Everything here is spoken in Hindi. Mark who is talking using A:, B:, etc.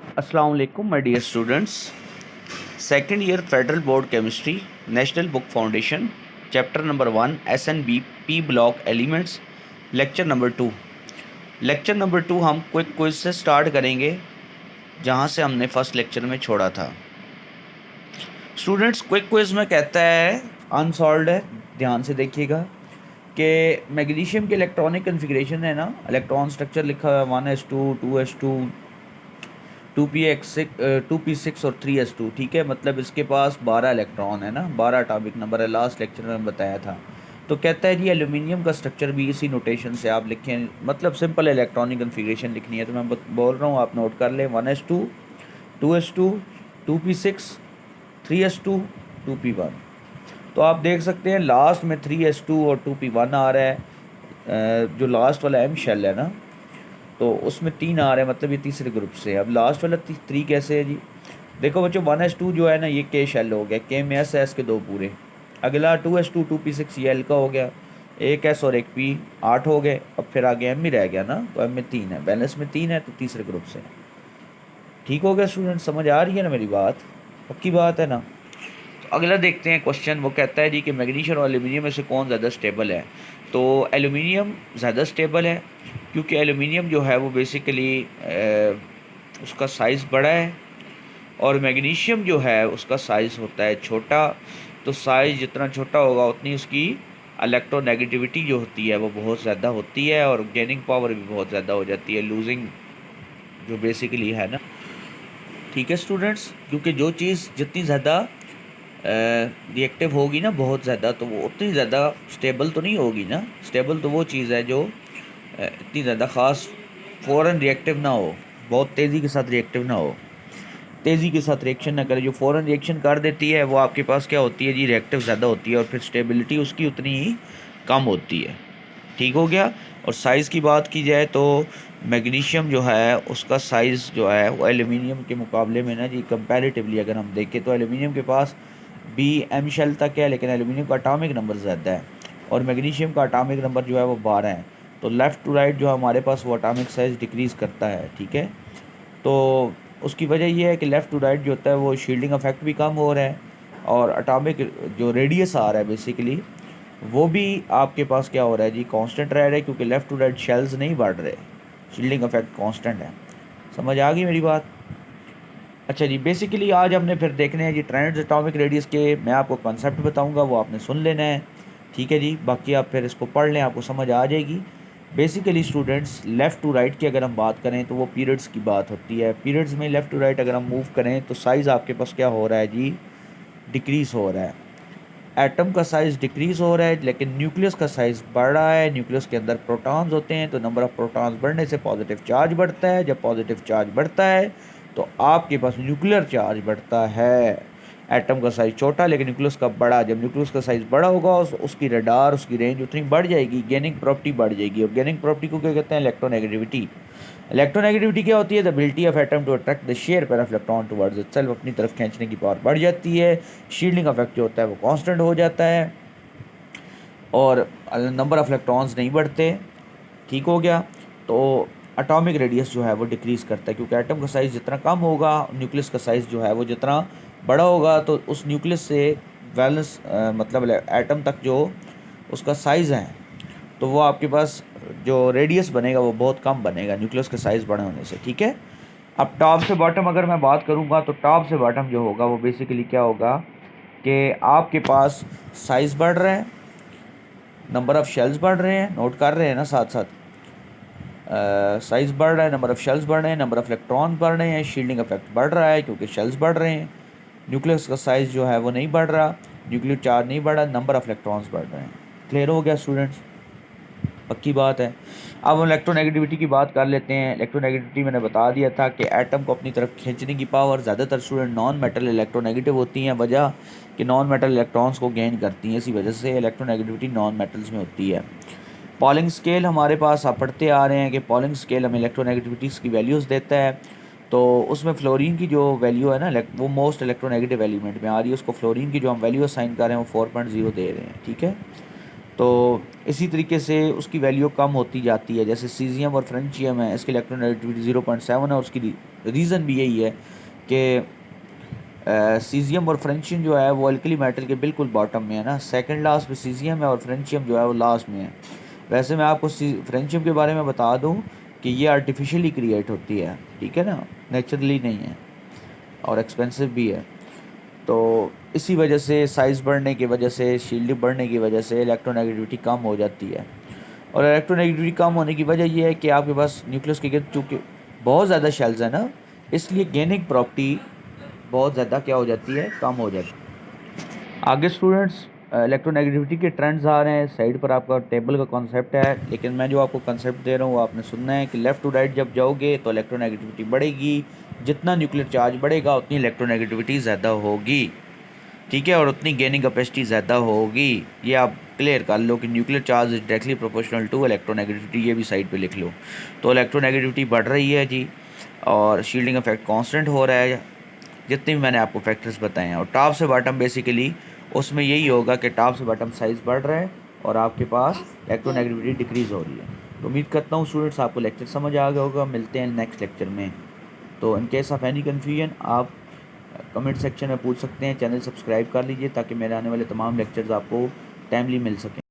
A: अस्सलाम वालेकुम my dear students. Second year federal board chemistry, national book foundation, chapter number 1 SNB P block elements, lecture number 2। Lecture number 2 हम क्विक क्विज से स्टार्ट करेंगे जहां से हमने फर्स्ट लेक्चर में छोड़ा था। स्टूडेंट्स, क्विक क्विज में कहता है अनसॉल्व्ड है, ध्यान से देखिएगा कि मैग्नीशियम के इलेक्ट्रॉनिक कन्फिग्रेशन है ना, इलेक्ट्रॉन स्ट्रक्चर लिखा हुआ है 1s2 2s2 2p6 और 3s2। ठीक है, मतलब इसके पास 12 इलेक्ट्रॉन है ना, 12 अटॉमिक नंबर है, लास्ट लेक्चर में बताया था। तो कहता है जी एल्यूमिनियम का स्ट्रक्चर भी इसी नोटेशन से आप लिखें, मतलब सिंपल इलेक्ट्रॉनिक कन्फिग्रेशन लिखनी है। तो मैं बोल रहा हूँ, आप नोट कर लें 1s2 2s2 2p6 3s2 2p1। तो आप देख सकते हैं लास्ट में 3s2 और 2p1 आ रहा है। जो लास्ट वाला एम शेल है ना, तो उसमें 3 आ रहे हैं, मतलब ये तीसरे ग्रुप से। अब लास्ट वाला 3 कैसे है जी? देखो बच्चों, 1s2 जो है ना, ये के शेल हो गया, के में एस के 2 पूरे। अगला 2s2 2p6 ये एल का हो गया, एक एस और एक पी, 8 हो गए। अब फिर आगे एम ही रह गया ना, तो एम में 3 है, बैलेंस में 3 है, तो तीसरे ग्रुप से। ठीक हो गया स्टूडेंट, समझ आ रही है ना मेरी बात? पक्की बात है ना? तो अगला देखते हैं क्वेश्चन। वो कहता है जी कि मैग्नीशियम और एल्यूमिनियम में से कौन ज़्यादा स्टेबल है? तो एल्यूमिनियम ज़्यादा स्टेबल है, क्योंकि एल्यूमिनियम जो है वो बेसिकली उसका साइज़ बड़ा है, और मैग्नीशियम जो है उसका साइज़ होता है छोटा। तो साइज़ जितना छोटा होगा उतनी उसकी इलेक्ट्रोनेगेटिविटी जो होती है वो बहुत ज़्यादा होती है, और गेनिंग पावर भी बहुत ज़्यादा हो जाती है, लूजिंग जो बेसिकली है ना। ठीक है स्टूडेंट्स, क्योंकि जो चीज़ जितनी ज़्यादा रिएक्टिव होगी ना, बहुत ज़्यादा, तो वो उतनी ज़्यादा स्टेबल तो नहीं होगी ना। स्टेबल तो वो चीज़ है जो इतनी ज़्यादा ख़ास फ़ौरन रिएक्टिव ना हो, बहुत तेज़ी के साथ रिएक्टिव ना हो, तेज़ी के साथ रिएक्शन ना करे। जो फ़ौरन रिएक्शन कर देती है वो आपके पास क्या होती है जी, रिएक्टिव ज़्यादा होती है, और फिर स्टेबिलिटी उसकी उतनी ही कम होती है। ठीक हो गया। और साइज़ की बात की जाए तो मैग्नीशियम जो है उसका साइज़ जो है वो एल्यूमिनियम के मुकाबले में ना जी, कंपैरेटिवली अगर हम देखें तो एल्यूमिनियम के पास बी एम शेल तक है, लेकिन एल्यूमिनियम का अटामिक नंबर ज़्यादा है, और मैग्नीशियम का अटामिक नंबर जो है वो 12 है। तो लेफ़्ट टू राइट जो हमारे पास वो अटामिक साइज़ डिक्रीज़ करता है। ठीक है, तो उसकी वजह ये है कि लेफ़्ट टू राइट जो होता है वो शील्डिंग इफेक्ट भी कम हो रहा है, और अटामिक जो रेडियस आ रहा है बेसिकली वो भी आपके पास क्या हो रहा है जी, कांस्टेंट रह रहा है, क्योंकि लेफ़्ट टू राइट शेल्स नहीं बढ़ रहे, शील्डिंग इफेक्ट कांस्टेंट है। समझ आ गई मेरी बात? अच्छा जी, बेसिकली आज हमने फिर देखने हैं जी ट्रायड एटॉमिक रेडियस के। मैं आपको कॉन्सेप्ट बताऊंगा, वो आपने सुन लेना है। ठीक है जी, बाकी आप फिर इसको पढ़ लें, आपको समझ आ जाएगी। Basically students, left to right की अगर हम बात करें तो वो पीरियड्स की बात होती है। पीरियड्स में लेफ़्ट टू राइट अगर हम मूव करें तो साइज़ आपके पास क्या हो रहा है जी, डिक्रीज़ हो रहा है। एटम का साइज़ डिक्रीज़ हो रहा है, लेकिन न्यूक्लियस का साइज़ बढ़ रहा है। न्यूक्लियस के अंदर प्रोटॉन्स होते हैं, तो नंबर ऑफ़ प्रोटॉन्स बढ़ने से पॉजिटिव चार्ज बढ़ता है। जब पॉजिटिव चार्ज बढ़ता है तो आपके पास न्यूक्लियर चार्ज बढ़ता है। एटम का साइज़ छोटा लेकिन न्यूक्लियस का बड़ा। जब न्यूक्लियस का साइज़ बड़ा होगा उसकी रडार, उसकी रेंज उतनी बढ़ जाएगी, गेनिंग प्रॉपर्टी बढ़ जाएगी। और गेनिंग प्रॉपर्टी को क्या कहते हैं? इलेक्ट्रोनेगेटिविटी। इलेक्ट्रोनेगेटिविटी क्या होती है? The ability of atom to attract the share pair of electron towards itself. अपनी तरफ खींचने की पावर बढ़ जाती है। शील्डिंग इफेक्ट जो होता है वो कांस्टेंट हो जाता है, और नंबर ऑफ़ इलेक्ट्रॉन्स नहीं बढ़ते। ठीक हो गया। तो एटॉमिक रेडियस जो है वो डिक्रीज़ करता है, क्योंकि एटम का साइज़ जितना कम होगा, न्यूक्लियस का साइज़ जो है वो जितना बड़ा होगा, तो उस न्यूक्लियस से वैलेंस मतलब एटम तक जो उसका साइज़ है, तो वो आपके पास जो रेडियस बनेगा वो बहुत कम बनेगा न्यूक्लियस के साइज़ बड़े होने से। ठीक है। अब टॉप से बॉटम अगर मैं बात करूँगा तो टॉप से बॉटम जो होगा वो बेसिकली क्या होगा कि आपके पास साइज़ बढ़ रहा है, नंबर ऑफ़ शेल्स बढ़ रहे हैं, नोट कर रहे हैं ना साथ साथ। साइज़ बढ़ रहा है, नंबर ऑफ़ शेल्स बढ़ रहे हैं, नंबर ऑफ़ इलेक्ट्रॉन बढ़ रहे हैं, शील्डिंग इफेक्ट बढ़ रहा है क्योंकि शेल्स बढ़ रहे हैं। न्यूक्लियस का साइज़ जो है वो नहीं बढ़ रहा, न्यूक्लियर चार्ज नहीं बढ़ रहा, नंबर ऑफ़ इलेक्ट्रॉन्स बढ़ रहे हैं। क्लियर हो गया स्टूडेंट्स? पक्की बात है। अब हम इलेक्ट्रोनेगेटिविटी की बात कर लेते हैं। इलेक्ट्रोनेगेटिविटी मैंने बता दिया था कि एटम को अपनी तरफ खींचने की पावर, ज़्यादातर स्टूडेंट नॉन मेटल इलेक्ट्रोनेगेटिव होती हैं, वजह कि नॉन मेटल इलेक्ट्रॉन्स को गेन करती हैं, इसी वजह से इलेक्ट्रोनेगेटिविटी नॉन मेटल्स में होती है। पॉलिंग स्केल हमारे पास आप पढ़ते आ रहे हैं कि पॉलिंग स्केल हमें इलेक्ट्रोनेगेटिविटीज़ की वैल्यूज़ देता है। तो उसमें फ्लोरीन की जो वैल्यू है ना, वो मोस्ट इलेक्ट्रोनेगेटिव एलिमेंट में आ रही है, उसको फ्लोरीन की जो हम वैल्यू असाइन कर रहे हैं वो 4.0 दे रहे हैं। ठीक है। तो इसी तरीके से उसकी वैल्यू कम होती जाती है। जैसे सीज़ियम और फ्रेंचियम है, इसकी इलेक्ट्रोनेगेटिविटी 0.7 है, और उसकी रीज़न भी यही है कि सीज़ियम और फ्रेंशियम जो है वो अल्कली मेटल के बिल्कुल बॉटम में है ना, सेकंड लास्ट में सीज़ियम है और फ्रेंशियम जो है वो लास्ट में है। वैसे मैं आपको फ्रेंशियम के बारे में बता दूं कि ये आर्टिफिशियली क्रिएट होती है, ठीक है ना, नेचुरली नहीं है, और एक्सपेंसिव भी है। तो इसी वजह से साइज़ बढ़ने की वजह से, शील्ड बढ़ने की वजह से इलेक्ट्रोनेगेटिविटी कम हो जाती है। और इलेक्ट्रोनेगेटिविटी कम होने की वजह ये है कि आपके पास न्यूक्लियस के गिर्द चूँकि बहुत ज़्यादा शेल्स है ना, इसलिए गेनिंग प्रॉपर्टी बहुत ज़्यादा क्या हो जाती है, कम हो जाती है। आगे स्टूडेंट्स इलेक्ट्रोनेगेटिविटी के ट्रेंड्स आ रहे हैं, साइड पर आपका टेबल का कॉन्सेप्ट है, लेकिन मैं जो आपको कॉन्सेप्ट दे रहा हूँ वो आपने सुनना है कि लेफ़्ट टू राइट जब जाओगे तो इलेक्ट्रोनेगेटिविटी बढ़ेगी, जितना न्यूक्लियर चार्ज बढ़ेगा उतनी इलेक्ट्रोनेगेटिविटी ज़्यादा होगी, ठीक है, और उतनी गेनिंग कैपेसिटी ज़्यादा होगी। ये आप क्लियर कर लो कि nuclear charge is directly proportional to electronegativity, ये भी साइड पे लिख लो। तो इलेक्ट्रोनेगेटिविटी बढ़ रही है जी, और शील्डिंग इफेक्ट कांस्टेंट हो रहा है, जितने भी मैंने आपको फैक्टर्स बताए हैं। और टॉप से बॉटम बेसिकली उसमें यही होगा कि टॉप से बॉटम साइज़ बढ़ रहा है और आपके पास इलेक्ट्रोनेगेटिविटी डिक्रीज़ हो रही है। तो उम्मीद करता हूँ स्टूडेंट्स आपको लेक्चर समझ आ गया होगा। मिलते हैं नेक्स्ट लेक्चर में। तो in case of any confusion आप कमेंट सेक्शन में पूछ सकते हैं। चैनल सब्सक्राइब कर लीजिए ताकि मेरे आने वाले तमाम लेक्चर्स आपको टाइमली मिल सकें।